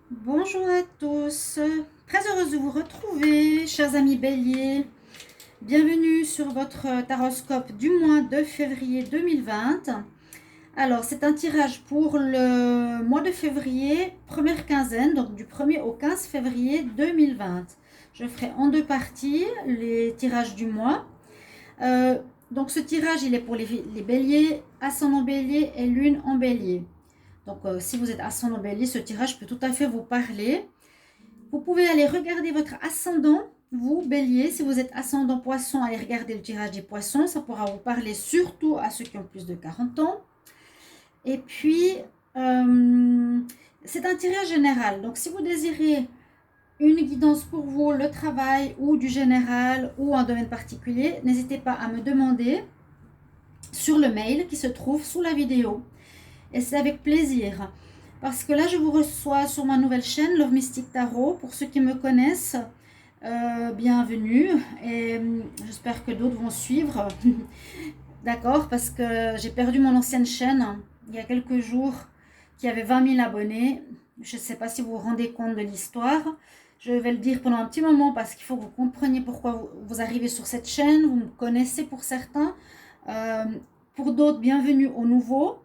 Bonjour à tous, très heureuse de vous retrouver, chers amis béliers. Bienvenue sur votre taroscope du mois de février 2020. Alors, c'est un tirage pour le mois de février, première quinzaine, donc du 1er au 15 février 2020. Je ferai en deux parties les tirages du mois. Donc, ce tirage, il est pour les béliers, ascendant bélier et lune en bélier. Donc, si vous êtes ascendant bélier, ce tirage peut tout à fait vous parler. Vous pouvez aller regarder votre ascendant, vous, bélier. Si vous êtes ascendant poisson, allez regarder le tirage des poissons. Ça pourra vous parler surtout à ceux qui ont plus de 40 ans. Et puis, c'est un tirage général. Donc, si vous désirez une guidance pour vous, le travail ou du général ou un domaine particulier, n'hésitez pas à me demander sur le mail qui se trouve sous la vidéo. Et c'est avec plaisir. Parce que là, je vous reçois sur ma nouvelle chaîne, Love Mystic Tarot. Pour ceux qui me connaissent, bienvenue. Et j'espère que d'autres vont suivre. D'accord, parce que j'ai perdu mon ancienne chaîne il y a quelques jours, qui avait 20 000 abonnés. Je ne sais pas si vous vous rendez compte de l'histoire. Je vais le dire pendant un petit moment parce qu'il faut que vous compreniez pourquoi vous arrivez sur cette chaîne. Vous me connaissez pour certains. Pour d'autres, bienvenue aux nouveaux.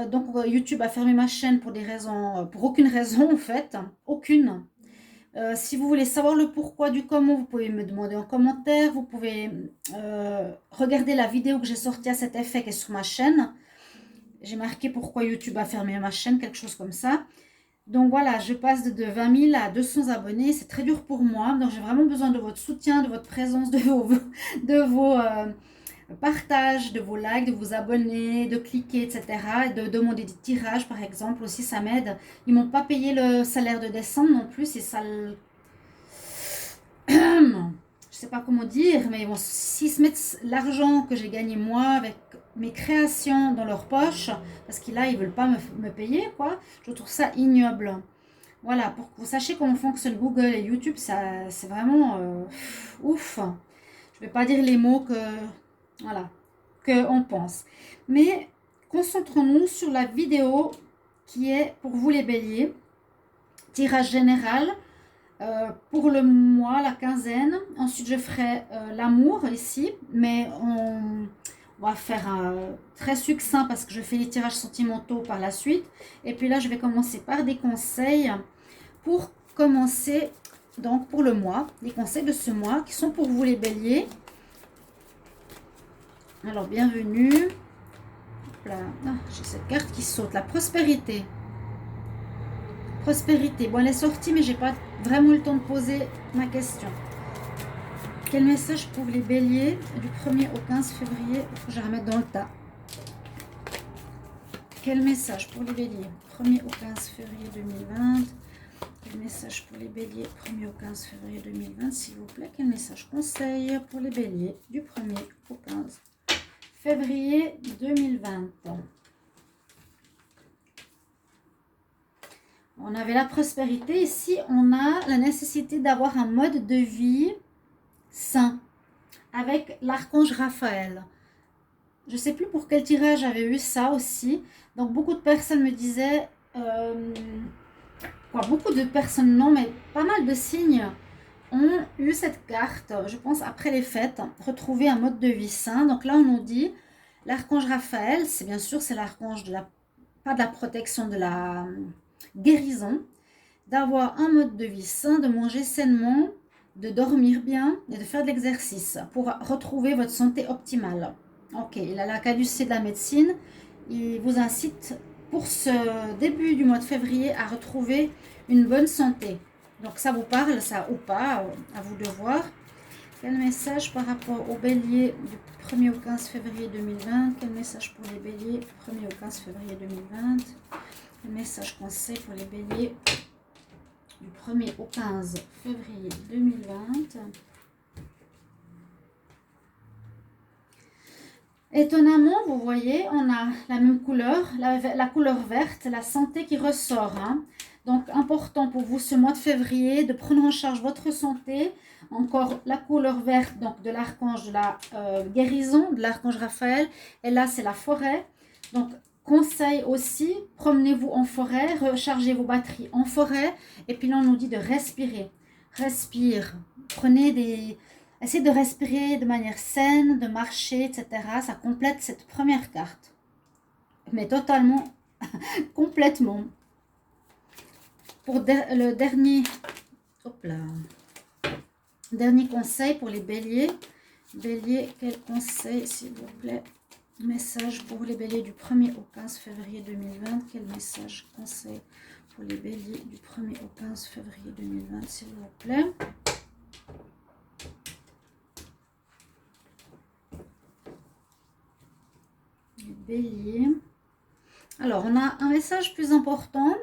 Donc YouTube a fermé ma chaîne pour des raisons, pour aucune raison en fait, aucune. Si vous voulez savoir le pourquoi du comment, vous pouvez me demander en commentaire. Vous pouvez regarder la vidéo que j'ai sortie à cet effet qui est sur ma chaîne. J'ai marqué pourquoi YouTube a fermé ma chaîne, quelque chose comme ça. Donc voilà, je passe de 20 000 à 200 abonnés. C'est très dur pour moi. Donc j'ai vraiment besoin de votre soutien, de votre présence, de vos partage, de vos likes, de vous abonner, de cliquer, etc. Et de demander des tirages, par exemple, aussi, ça m'aide. Ils m'ont pas payé le salaire de décembre non plus, et ça... Je sais pas comment dire, mais bon, s'ils se mettent l'argent que j'ai gagné moi avec mes créations dans leur poche, parce qu'ils là, ils veulent pas me payer, quoi, je trouve ça ignoble. Voilà, pour que vous sachiez comment fonctionne Google et YouTube, ça, c'est vraiment ouf. Je vais pas dire les mots que... Voilà, qu'on pense. Mais concentrons-nous sur la vidéo qui est pour vous les béliers. Tirage général pour le mois, la quinzaine. Ensuite, je ferai l'amour ici, mais on va faire très succinct parce que je fais les tirages sentimentaux par la suite. Et puis là, je vais commencer par des conseils pour commencer, donc pour le mois, les conseils de ce mois qui sont pour vous les béliers. Alors, bienvenue. Là, ah, j'ai cette carte qui saute, la prospérité. Prospérité. Bon, elle est sortie, mais j'ai pas vraiment eu le temps de poser ma question. Quel message pour les béliers du 1er au 15 février? Il faut que je la remette dans le tas. Quel message pour les béliers 1er au 15 février 2020? Quel message pour les béliers 1er au 15 février 2020, s'il vous plaît? Quel message conseil pour les béliers du 1er au 15 février 2020? On avait la prospérité. Ici, on a la nécessité d'avoir un mode de vie sain avec l'archange Raphaël. Je ne sais plus pour quel tirage j'avais eu ça aussi. Donc, beaucoup de personnes me disaient... beaucoup de personnes non, mais pas mal de signes ont eu cette carte, je pense, après les fêtes. Retrouver un mode de vie sain. Donc là, on nous dit... L'archange Raphaël, c'est bien sûr, c'est l'archange de la... Pas de la protection, de la guérison, d'avoir un mode de vie sain, de manger sainement, de dormir bien et de faire de l'exercice pour retrouver votre santé optimale. Ok, il a la caducée de la médecine. Il vous incite pour ce début du mois de février à retrouver une bonne santé. Donc ça vous parle, ça ou pas, à vous de voir. Quel message par rapport aux béliers du 1er au 15 février 2020? Quel message pour les béliers du 1er au 15 février 2020? Le message conseil pour les béliers du 1er au 15 février 2020. Étonnamment, vous voyez, on a la même couleur, la couleur verte, la santé qui ressort. Hein. Donc, important pour vous ce mois de février de prendre en charge votre santé. Encore la couleur verte, donc de l'archange de la guérison, de l'archange Raphaël. Et là, c'est la forêt. Donc, Conseil aussi, promenez-vous en forêt, rechargez vos batteries en forêt. Et puis là, on nous dit de respirer. Respire. Essayez de respirer de manière saine, de marcher, etc. Ça complète cette première carte. Mais totalement, complètement. Pour le dernier... Hop là. Dernier conseil pour les béliers. Bélier, quel conseil, s'il vous plaît? Message pour les béliers du 1er au 15 février 2020. Quel message, conseil pour les béliers du 1er au 15 février 2020, s'il vous plaît? Les béliers. Alors, on a un message plus important,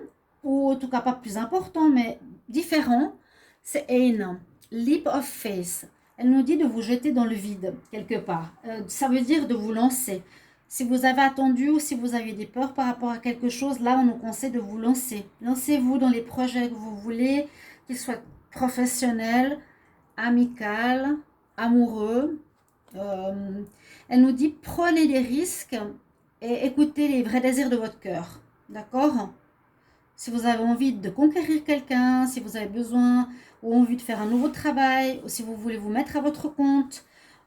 ou en tout cas pas plus important, mais différent. C'est Ain, Leap of Faith. Elle nous dit de vous jeter dans le vide, quelque part. Ça veut dire de vous lancer. Si vous avez attendu ou si vous avez des peurs par rapport à quelque chose, là, on nous conseille de vous lancer. Lancez-vous dans les projets que vous voulez, qu'ils soient professionnels, amicaux, amoureux. Elle nous dit, prenez des risques et écoutez les vrais désirs de votre cœur. D'accord ? Si vous avez envie de conquérir quelqu'un, si vous avez besoin ou envie de faire un nouveau travail, ou si vous voulez vous mettre à votre compte,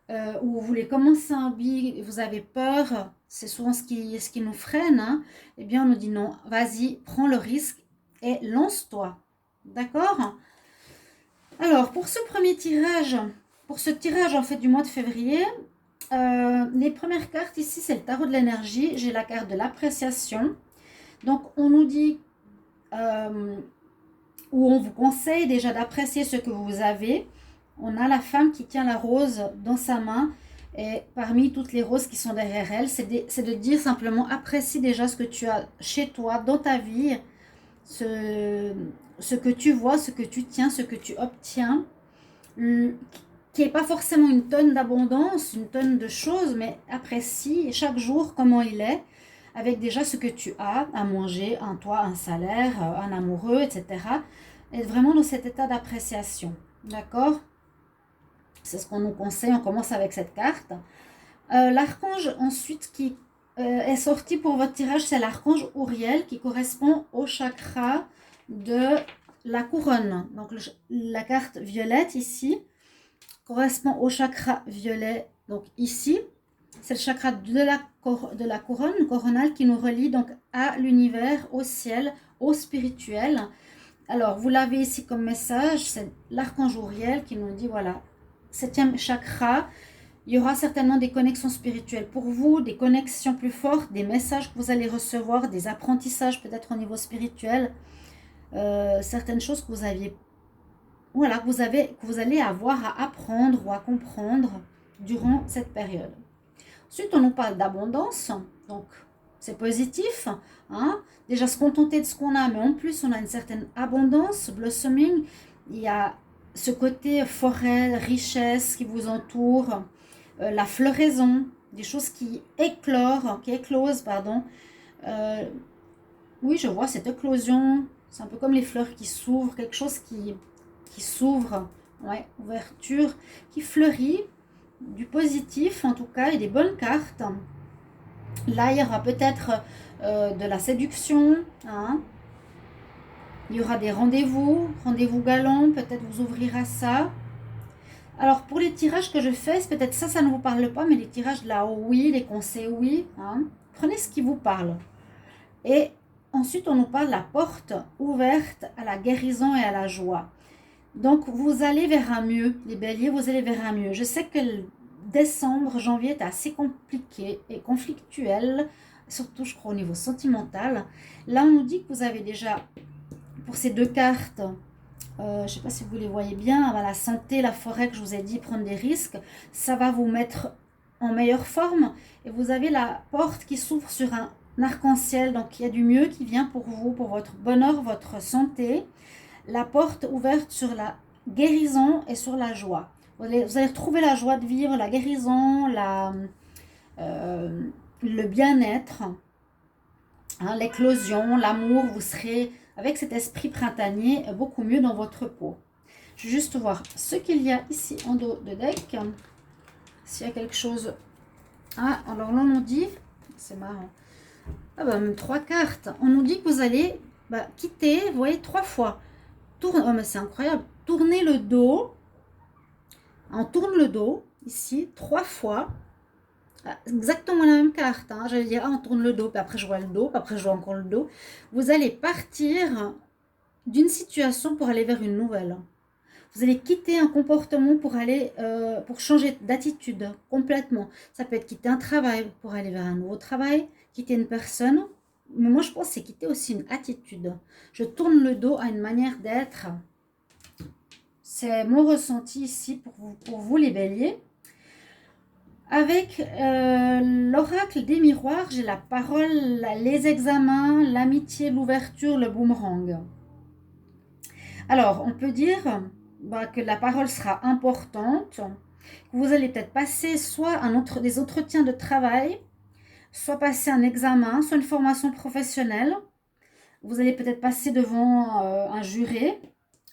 ou vous voulez commencer un hobby et vous avez peur, c'est souvent ce qui nous freine, hein, eh bien on nous dit non, vas-y, prends le risque et lance-toi. D'accord? Alors, pour ce premier tirage, pour ce tirage en fait du mois de février, les premières cartes ici, c'est le tarot de l'énergie. J'ai la carte de l'appréciation. Donc, on nous dit... où on vous conseille déjà d'apprécier ce que vous avez. On a la femme qui tient la rose dans sa main et parmi toutes les roses qui sont derrière elle, c'est de dire simplement apprécie déjà ce que tu as chez toi, dans ta vie, ce que tu vois, ce que tu tiens, ce que tu obtiens, qui n'est pas forcément une tonne d'abondance, une tonne de choses, mais apprécie chaque jour comment il est, avec déjà ce que tu as à manger, un toit, un salaire, un amoureux, etc. Être vraiment dans cet état d'appréciation. D'accord? C'est ce qu'on nous conseille. On commence avec cette carte. L'archange ensuite qui est sorti pour votre tirage, c'est l'archange Uriel qui correspond au chakra de la couronne. Donc la carte violette ici correspond au chakra violet. Donc ici, c'est le chakra de la couronne coronale qui nous relie donc à l'univers, au ciel, au spirituel. Alors, vous l'avez ici comme message, c'est l'archange Uriel qui nous dit, voilà, 7e chakra, il y aura certainement des connexions spirituelles pour vous, des connexions plus fortes, des messages que vous allez recevoir, des apprentissages peut-être au niveau spirituel, certaines choses que vous aviez, voilà, que vous allez avoir à apprendre ou à comprendre durant cette période. Ensuite, on nous parle d'abondance, donc c'est positif, hein. Déjà se contenter de ce qu'on a, mais en plus on a une certaine abondance, blossoming, il y a ce côté forêt, richesse qui vous entoure, la floraison, des choses qui éclosent, pardon. Oui, je vois cette éclosion, c'est un peu comme les fleurs qui s'ouvrent, quelque chose qui s'ouvre, ouais, ouverture, qui fleurit, du positif en tout cas, et des bonnes cartes. Là, il y aura peut-être de la séduction, hein. Il y aura des rendez-vous galants, peut-être vous ouvrir à ça. Alors, pour les tirages que je fais, peut-être ça ne vous parle pas, mais les tirages là, oui, les conseils, oui, hein. Prenez ce qui vous parle. Et ensuite, on nous parle de la porte ouverte à la guérison et à la joie. Donc, vous allez vers un mieux, les béliers, vous allez vers un mieux. Je sais que décembre, janvier est assez compliqué et conflictuel, surtout je crois au niveau sentimental. Là, on nous dit que vous avez déjà, pour ces deux cartes, je ne sais pas si vous les voyez bien, la santé, la forêt que je vous ai dit, prendre des risques, ça va vous mettre en meilleure forme. Et vous avez la porte qui s'ouvre sur un arc-en-ciel, donc il y a du mieux qui vient pour vous, pour votre bonheur, votre santé. La porte ouverte sur la guérison et sur la joie. Vous allez retrouver la joie de vivre, la guérison, le bien-être, hein, l'éclosion, l'amour. Vous serez, avec cet esprit printanier, beaucoup mieux dans votre peau. Je vais juste voir ce qu'il y a ici en dos de deck. S'il y a quelque chose... Ah, alors là, on dit... C'est marrant. Ah bah, même 3 cartes. On nous dit que vous allez quitter, vous voyez, 3 fois. Oh, mais c'est incroyable. Tournez le dos. On tourne le dos, ici, 3 fois. Exactement la même carte. Hein. J'allais dire, on tourne le dos, puis après je vois le dos, puis après je vois encore le dos. Vous allez partir d'une situation pour aller vers une nouvelle. Vous allez quitter un comportement pour aller, pour changer d'attitude complètement. Ça peut être quitter un travail pour aller vers un nouveau travail, quitter une personne. Mais moi, je pense que c'est quitter aussi une attitude. Je tourne le dos à une manière d'être. C'est mon ressenti ici pour vous les béliers. Avec l'oracle des miroirs, j'ai la parole, les examens, l'amitié, l'ouverture, le boomerang. Alors, on peut dire que la parole sera importante, que vous allez peut-être passer soit des entretiens de travail, soit passer un examen, soit une formation professionnelle. Vous allez peut-être passer devant un juré,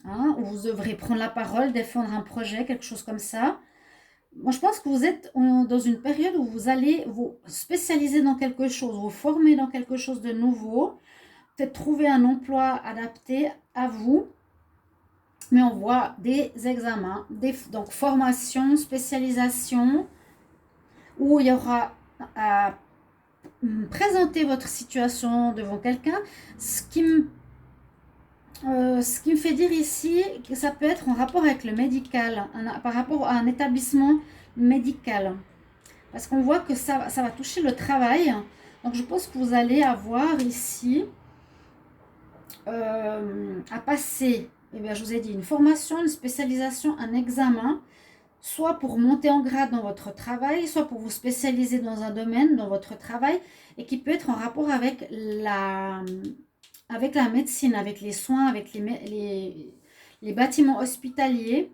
hein, où vous devrez prendre la parole, défendre un projet, quelque chose comme ça. Moi, je pense que vous êtes dans une période où vous allez vous spécialiser dans quelque chose, vous former dans quelque chose de nouveau, peut-être trouver un emploi adapté à vous. Mais on voit des examens, donc formation, spécialisation, où il y aura à présenter votre situation devant quelqu'un. Ce qui me fait dire ici que ça peut être en rapport avec le médical, par rapport à un établissement médical. Parce qu'on voit que ça va toucher le travail. Donc je pense que vous allez avoir ici à passer, je vous ai dit, une formation, une spécialisation, un examen, soit pour monter en grade dans votre travail, soit pour vous spécialiser dans un domaine, dans votre travail, et qui peut être en rapport avec la médecine, avec les soins, avec les bâtiments hospitaliers.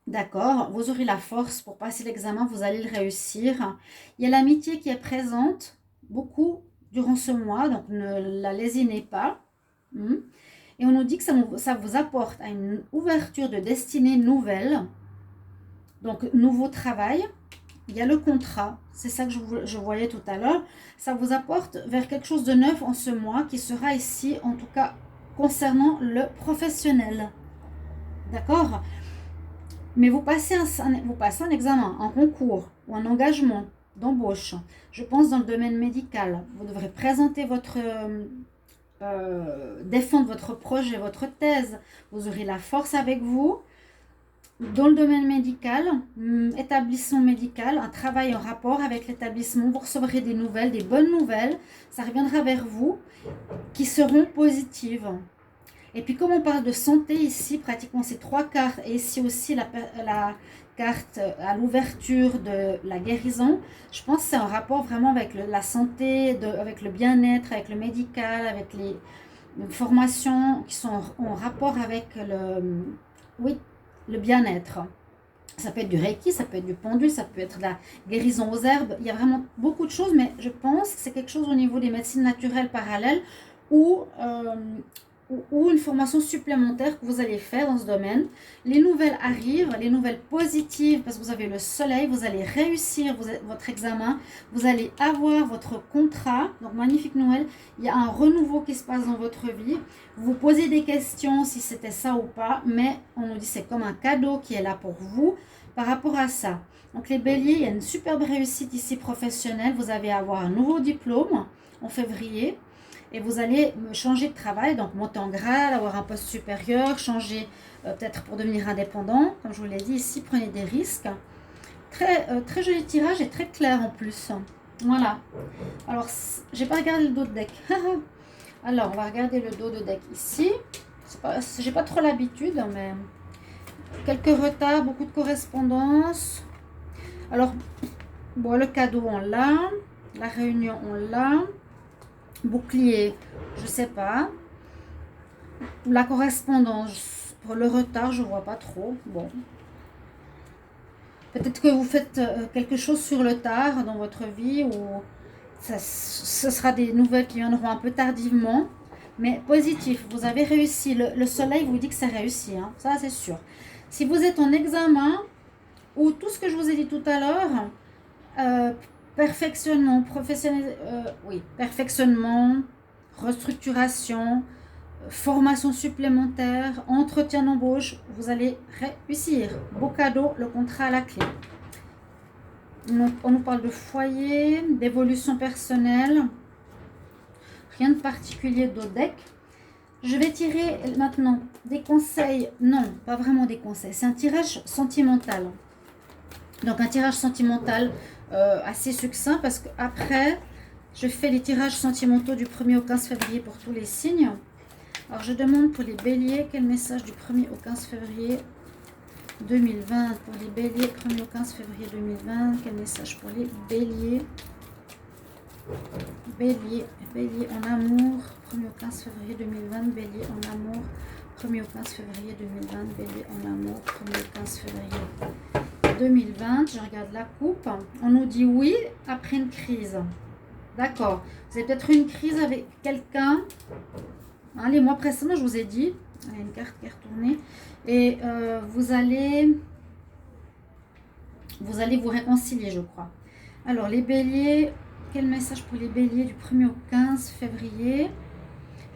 D'accord, vous aurez la force pour passer l'examen, vous allez le réussir. Il y a l'amitié qui est présente beaucoup durant ce mois, donc ne la lésinez pas. Et on nous dit que ça vous apporte à une ouverture de destinée nouvelle, donc nouveau travail. Il y a le contrat, c'est ça que je voyais tout à l'heure. Ça vous apporte vers quelque chose de neuf en ce mois qui sera ici, en tout cas concernant le professionnel. D'accord ? Mais vous passez un examen, un concours ou un engagement d'embauche. Je pense dans le domaine médical. Vous devrez présenter défendre votre projet, votre thèse. Vous aurez la force avec vous. Dans le domaine médical, établissement médical, un travail en rapport avec l'établissement, vous recevrez des nouvelles, des bonnes nouvelles. Ça reviendra vers vous qui seront positives. Et puis comme on parle de santé ici, pratiquement ces 3 cartes, et ici aussi la carte à l'ouverture de la guérison, je pense que c'est en rapport vraiment avec la santé, avec le bien-être, avec le médical, avec les formations qui sont en rapport avec le bien-être. Ça peut être du Reiki, ça peut être du pendule, ça peut être de la guérison aux herbes. Il y a vraiment beaucoup de choses, mais je pense que c'est quelque chose au niveau des médecines naturelles parallèles ou une formation supplémentaire que vous allez faire dans ce domaine. Les nouvelles arrivent, les nouvelles positives, parce que vous avez le soleil, vous allez réussir votre examen, vous allez avoir votre contrat, donc magnifique Noël, il y a un renouveau qui se passe dans votre vie, vous vous posez des questions si c'était ça ou pas, mais on nous dit c'est comme un cadeau qui est là pour vous par rapport à ça. Donc les béliers, il y a une superbe réussite ici professionnelle, vous allez avoir un nouveau diplôme en février, et vous allez changer de travail, donc monter en grade, avoir un poste supérieur, changer peut-être pour devenir indépendant. Comme je vous l'ai dit ici, prenez des risques. Très joli tirage et très clair en plus. Voilà. Alors, j'ai pas regardé le dos de deck. Alors, on va regarder le dos de deck ici. J'ai pas trop l'habitude, mais quelques retards, beaucoup de correspondances. Alors, bon, le cadeau, on l'a. La réunion, on l'a. Bouclier, je sais pas. La correspondance, pour le retard, je vois pas trop. Bon. Peut-être que vous faites quelque chose sur le tard dans votre vie ou ce sera des nouvelles qui viendront un peu tardivement. Mais positif, vous avez réussi. Le soleil vous dit que c'est réussi, hein. Ça c'est sûr. Si vous êtes en examen ou tout ce que je vous ai dit tout à l'heure, perfectionnement, oui, perfectionnement, restructuration, formation supplémentaire, entretien d'embauche, vous allez réussir. Beau cadeau, le contrat à la clé. On nous parle de foyer, d'évolution personnelle, rien de particulier au deck. Je vais tirer maintenant des conseils, non, pas vraiment des conseils, c'est un tirage sentimental. Donc un tirage sentimental assez succinct parce qu'après, je fais les tirages sentimentaux du 1er au 15 février pour tous les signes. Alors je demande pour les béliers, quel message du 1er au 15 février 2020 pour les béliers, 1er au 15 février 2020, quel message pour les béliers? Bélier en amour, 1er au 15 février 2020, bélier en amour, 1er au 15 février 2020, bélier en amour, 1er au 15 février 2020. Je regarde la coupe. On nous dit oui après une crise. D'accord. Vous avez peut-être une crise avec quelqu'un. Hein, les mois précédents, je vous ai dit. Il y a une carte qui est retournée. Et vous allez vous réconcilier, je crois. Alors, les béliers, quel message pour les béliers du 1er au 15 février?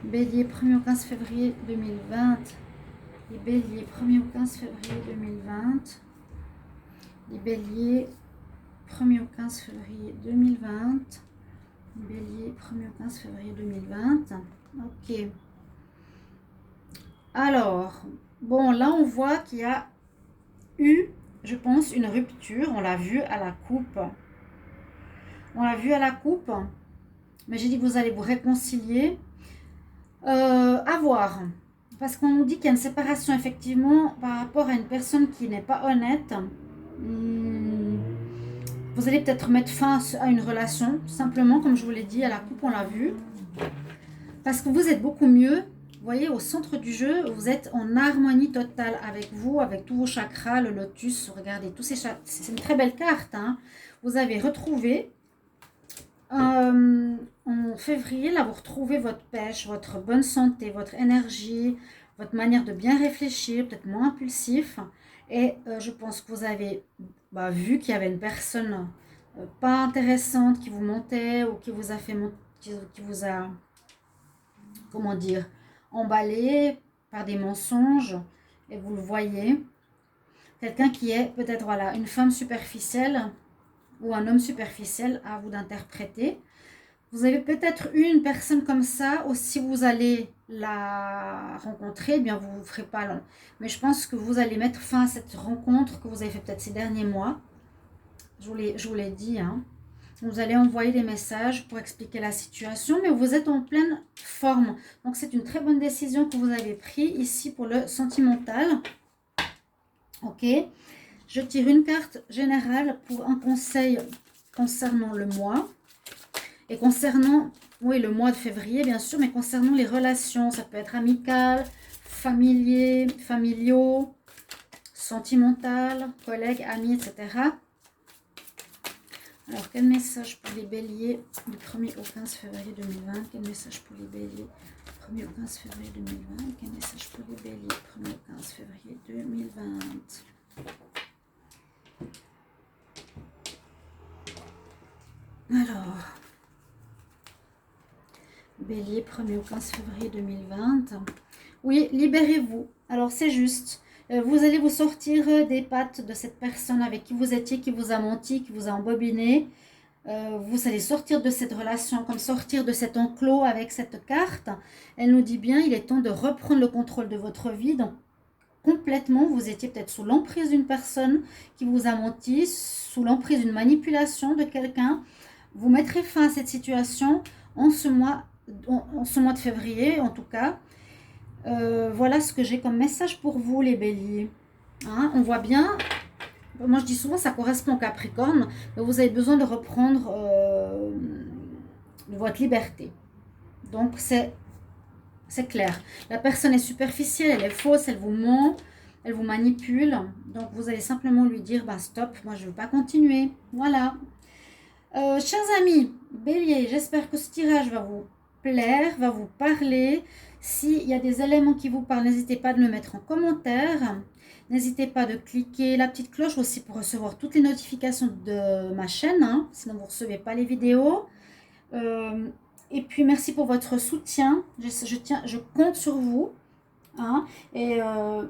Bélier, 1er au 15 février 2020. Les béliers, 1er au 15 février 2020. Les béliers, 1er au 15 février 2020. Bélier, 1er au 15 février 2020. Ok. Alors, bon, là, on voit qu'il y a eu, je pense, une rupture. On l'a vu à la coupe. On l'a vu à la coupe. Mais j'ai dit que vous allez vous réconcilier. À voir. Parce qu'on nous dit qu'il y a une séparation, effectivement, par rapport à une personne qui n'est pas honnête. Vous allez peut-être mettre fin à une relation, simplement, comme je vous l'ai dit, à la coupe, on l'a vu. Parce que vous êtes beaucoup mieux. Vous voyez, au centre du jeu, vous êtes en harmonie totale avec vous, avec tous vos chakras, le lotus. Regardez, tous ces chakras. C'est une très belle carte. Hein. Vous avez retrouvé, en février, là, vous retrouvez votre pêche, votre bonne santé, votre énergie, votre manière de bien réfléchir, peut-être moins impulsif. Et je pense que vous avez vu qu'il y avait une personne pas intéressante qui vous mentait ou qui vous a fait qui vous a, comment dire, emballé par des mensonges, et vous le voyez. Quelqu'un qui est peut-être, voilà, une femme superficielle ou un homme superficiel, à vous d'interpréter. Vous avez peut-être eu une personne comme ça, ou si vous allez la rencontrer, eh bien vous ne ferez pas long. Mais je pense que vous allez mettre fin à cette rencontre que vous avez fait peut-être ces derniers mois. Je vous l'ai dit, hein. Vous allez envoyer des messages pour expliquer la situation, mais vous êtes en pleine forme. Donc c'est une très bonne décision que vous avez prise ici pour le sentimental. Ok. Je tire une carte générale pour un conseil concernant le mois. Et concernant, oui, le mois de février, bien sûr, mais concernant les relations, ça peut être amical, familiaux, sentimental, collègues, amis, etc. Alors, quel message pour les béliers du 1er au 15 février 2020? Quel message pour les béliers 1er au 15 février 2020? Quel message pour les béliers 1er au 15 février 2020? Alors, bélier 1er au 15 février 2020. Oui, libérez-vous. Alors, c'est juste. Vous allez vous sortir des pattes de cette personne avec qui vous étiez, qui vous a menti, qui vous a embobiné. Vous allez sortir de cette relation, comme sortir de cet enclos avec cette carte. Elle nous dit bien, il est temps de reprendre le contrôle de votre vie. Donc, complètement, vous étiez peut-être sous l'emprise d'une personne qui vous a menti, sous l'emprise d'une manipulation de quelqu'un. Vous mettrez fin à cette situation en ce mois de février, en tout cas. Voilà ce que j'ai comme message pour vous, les béliers. Hein, on voit bien, moi je dis souvent ça correspond au Capricorne, mais vous avez besoin de reprendre votre liberté. Donc c'est clair. La personne est superficielle, elle est fausse, elle vous ment, elle vous manipule. Donc vous allez simplement lui dire, stop, moi je ne veux pas continuer. Voilà. Chers amis, bélier, j'espère que ce tirage va vous plaire, va vous parler. S'il y a des éléments qui vous parlent, n'hésitez pas de le mettre en commentaire. N'hésitez pas de cliquer la petite cloche aussi pour recevoir toutes les notifications de ma chaîne, hein, sinon vous ne recevez pas les vidéos. Et puis merci pour votre soutien, je compte sur vous. Hein. Et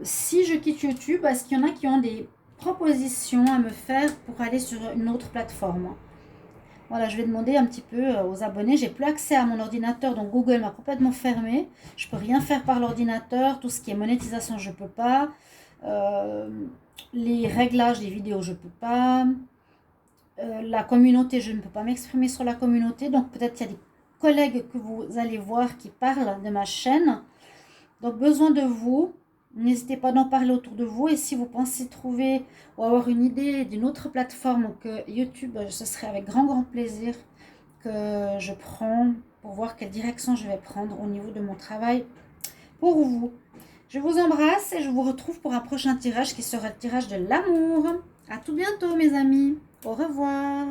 si je quitte YouTube, est-ce qu'il y en a qui ont des propositions à me faire pour aller sur une autre plateforme? Voilà, je vais demander un petit peu aux abonnés. J'ai plus accès à mon ordinateur, donc Google m'a complètement fermé. Je peux rien faire par l'ordinateur. Tout ce qui est monétisation, je peux pas. Les réglages des vidéos, je peux pas. La communauté, je ne peux pas m'exprimer sur la communauté. Donc peut-être qu'il y a des collègues que vous allez voir qui parlent de ma chaîne. Donc besoin de vous. N'hésitez pas d'en parler autour de vous. Et si vous pensez trouver ou avoir une idée d'une autre plateforme que YouTube, ce serait avec grand plaisir que je prends pour voir quelle direction je vais prendre au niveau de mon travail pour vous. Je vous embrasse et je vous retrouve pour un prochain tirage qui sera le tirage de l'amour. À tout bientôt mes amis. Au revoir.